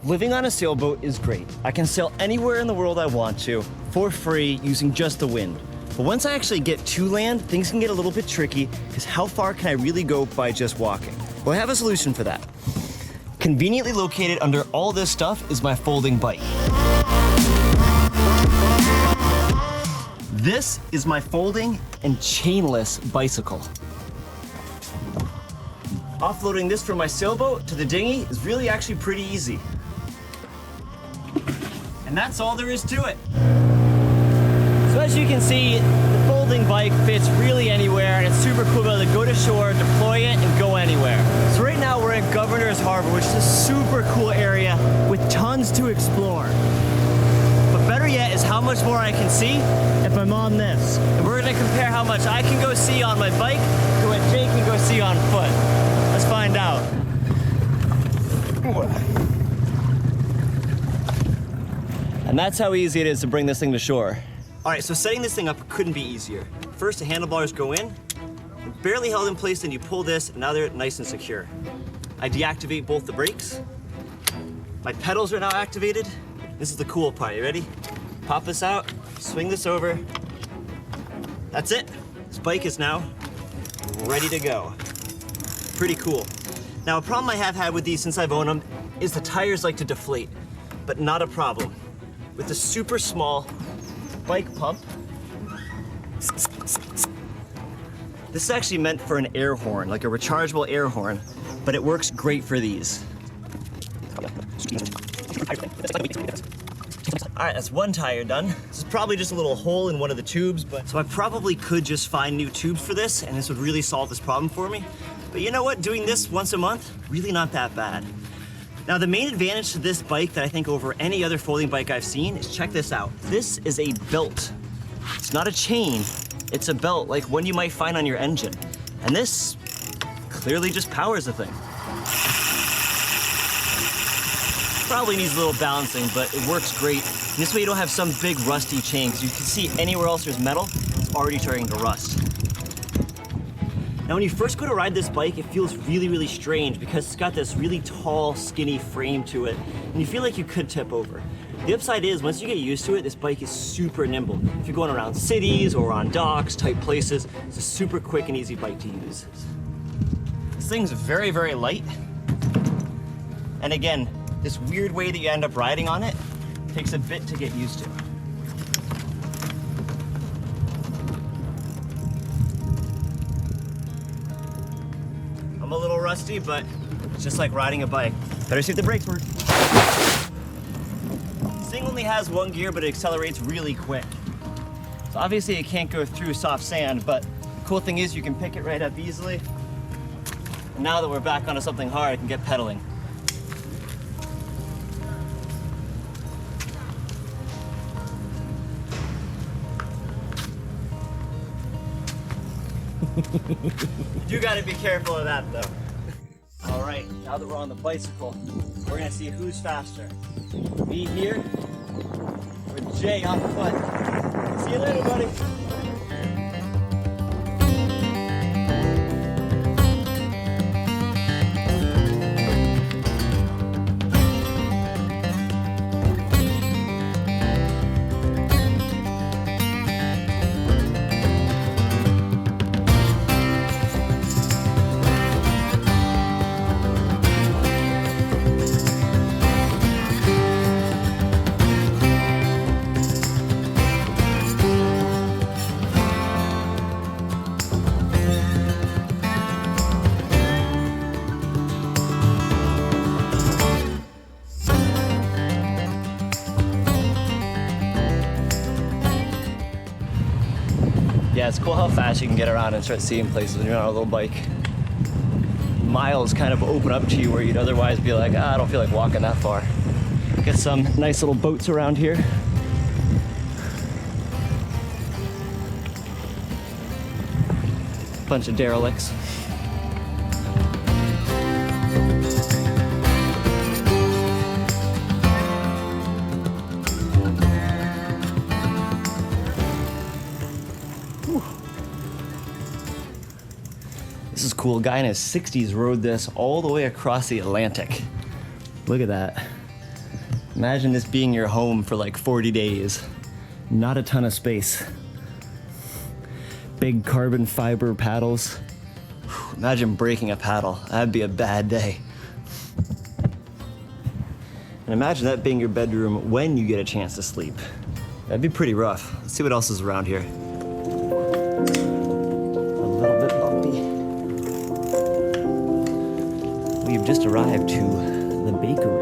Living on a sailboat is great. I can sail anywhere in the world I want to for free using just the wind. But once I actually get to land, things can get a little bit tricky because how far can I really go by just walking? Well, I have a solution for that. Conveniently located under all this stuff is my folding bike. This is my folding and chainless bicycle. Offloading this from my sailboat to the dinghy is really actually pretty easy. And that's all there is to it. So as you can see, the folding bike fits really anywhere, and it's super cool to be able to go to shore, deploy it, and go anywhere. So right now we're at Governor's Harbor, which is a super cool area with tons to explore. But better yet is how much more I can see if I'm on this. And we're gonna compare how much I can go see on my bike to what Jake can go see on foot. Let's find out. And that's how easy it is to bring this thing to shore. All right, so setting this thing up couldn't be easier. First, the handlebars go in, barely held in place, then you pull this, and now they're nice and secure. I deactivate both the brakes. My pedals are now activated. This is the cool part, you ready? Pop this out, swing this over. That's it. This bike is now ready to go. Pretty cool. Now, a problem I have had with these since I've owned them is the tires like to deflate, but not a problem. With the super small bike pump, this is actually meant for an air horn, like a rechargeable air horn, but it works great for these. All right, that's one tire done. This is probably just a little hole in one of the tubes, but so I probably could just find new tubes for this, and this would really solve this problem for me. But you know what? Doing this once a month, really not that bad. Now, the main advantage to this bike that I think over any other folding bike I've seen is check this out. This is a belt. It's not a chain, it's a belt like one you might find on your engine. And this clearly just powers the thing. Probably needs a little balancing, but it works great. And this way you don't have some big rusty chain, because you can see anywhere else there's metal, it's already starting to rust. Now, when you first go to ride this bike, it feels really, really strange because it's got this really tall, skinny frame to it, and you feel like you could tip over. The upside is, once you get used to it, this bike is super nimble. If you're going around cities or on docks, type places, it's a super quick and easy bike to use. This thing's very, very light. And again, this weird way that you end up riding on it takes a bit to get used to. I'm a little rusty, but it's just like riding a bike. Better see if the brakes work. This thing only has one gear, but it accelerates really quick. So obviously it can't go through soft sand, but the cool thing is you can pick it right up easily. And now that we're back onto something hard, I can get pedaling. You gotta be careful of that though. All right, now that we're on the bicycle, we're gonna see who's faster. Me here, or Jay on foot. See you later, buddy. Yeah, it's cool how fast you can get around and start seeing places when you're on a little bike. Miles kind of open up to you where you'd otherwise be like, I don't feel like walking that far. Get some nice little boats around here. Bunch of derelicts. This is cool. A guy in his 60s rode this all the way across the Atlantic. Look at that. Imagine this being your home for like 40 days. Not a ton of space. Big carbon fiber paddles. Imagine breaking a paddle. That'd be a bad day. And imagine that being your bedroom when you get a chance to sleep. That'd be pretty rough. Let's see what else is around here. A little bit bumpy. We've just arrived to the bakery.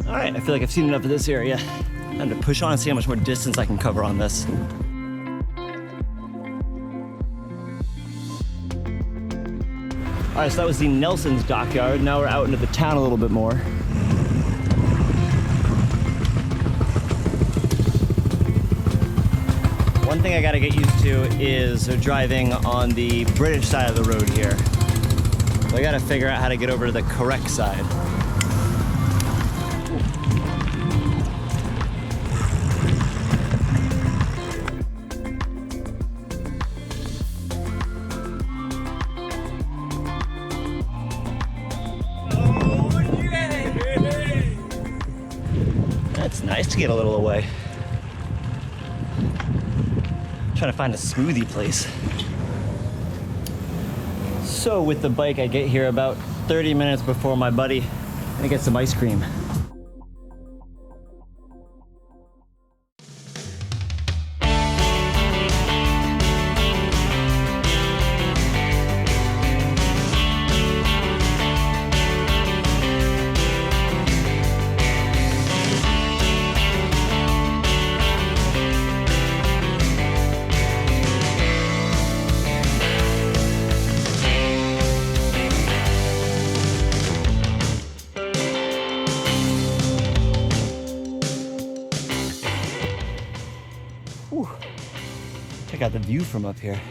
All right, I feel like I've seen enough of this area. Time to push on and see how much more distance I can cover on this. All right, so that was the Nelson's dockyard. Now we're out into the town a little bit more. One thing I gotta get used to is driving on the British side of the road here. So I gotta figure out how to get over to the correct side. It's nice to get a little away. Trying to find a smoothie place. So with the bike, I get here about 30 minutes before my buddy and I get some ice cream. Whew. Check out the view from up here.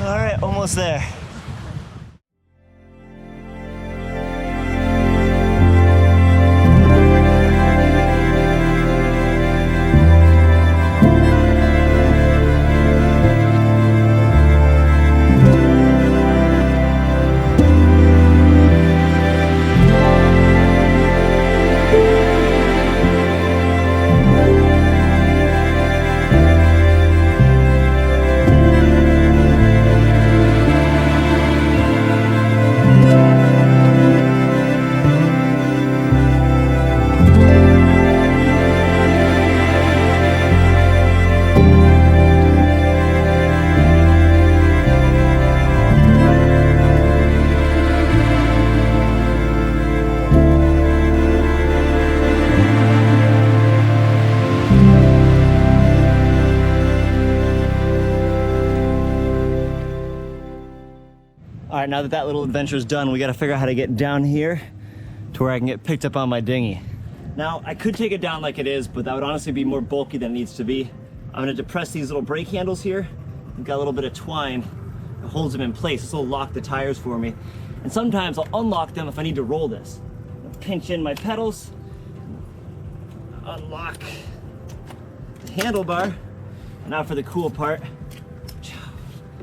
All right, almost there. All right, now that that little adventure is done, we gotta figure out how to get down here to where I can get picked up on my dinghy. Now, I could take it down like it is, but that would honestly be more bulky than it needs to be. I'm gonna depress these little brake handles here. We've got a little bit of twine that holds them in place. This will lock the tires for me. And sometimes I'll unlock them if I need to roll this. I'll pinch in my pedals, unlock the handlebar. And now for the cool part.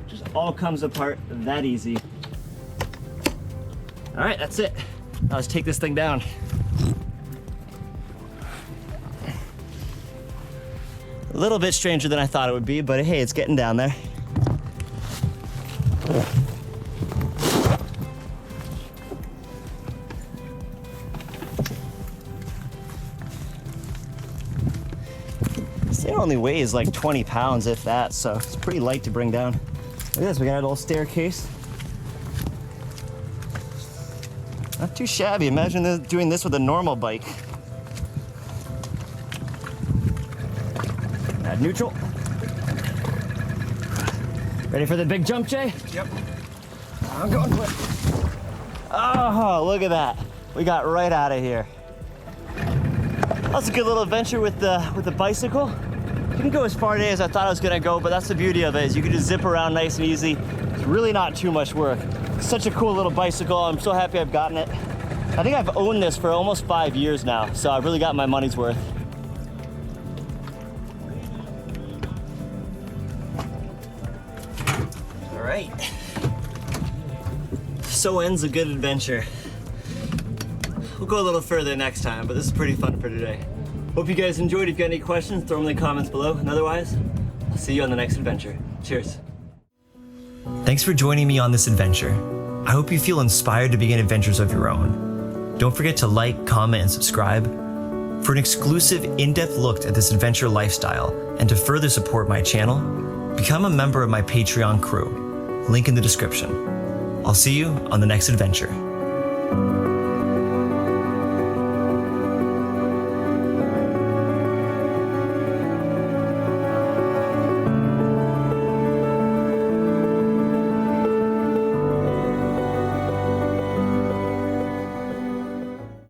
Just all comes apart that easy. All right, that's it. Now let's take this thing down. A little bit stranger than I thought it would be, but hey, it's getting down there. This thing only weighs like 20 pounds, if that, so it's pretty light to bring down. Look at this, we got a little staircase. Not too shabby. Imagine doing this with a normal bike. Add neutral. Ready for the big jump, Jay? Yep. I'm going quick. Oh, look at that. We got right out of here. That's a good little adventure with the bicycle. Didn't go as far today as I thought I was gonna go, but that's the beauty of it, is you can just zip around nice and easy. It's really not too much work. Such a cool little bicycle. I'm so happy I've gotten it. I think I've owned this for almost 5 years now, so I've really got my money's worth. All right. So ends a good adventure. We'll go a little further next time, but this is pretty fun for today. Hope you guys enjoyed. If you've got any questions, throw them in the comments below. And otherwise, I'll see you on the next adventure. Cheers. Thanks for joining me on this adventure. I hope you feel inspired to begin adventures of your own. Don't forget to like, comment, and subscribe. For an exclusive, in-depth look at this adventure lifestyle and to further support my channel, become a member of my Patreon crew. Link in the description. I'll see you on the next adventure.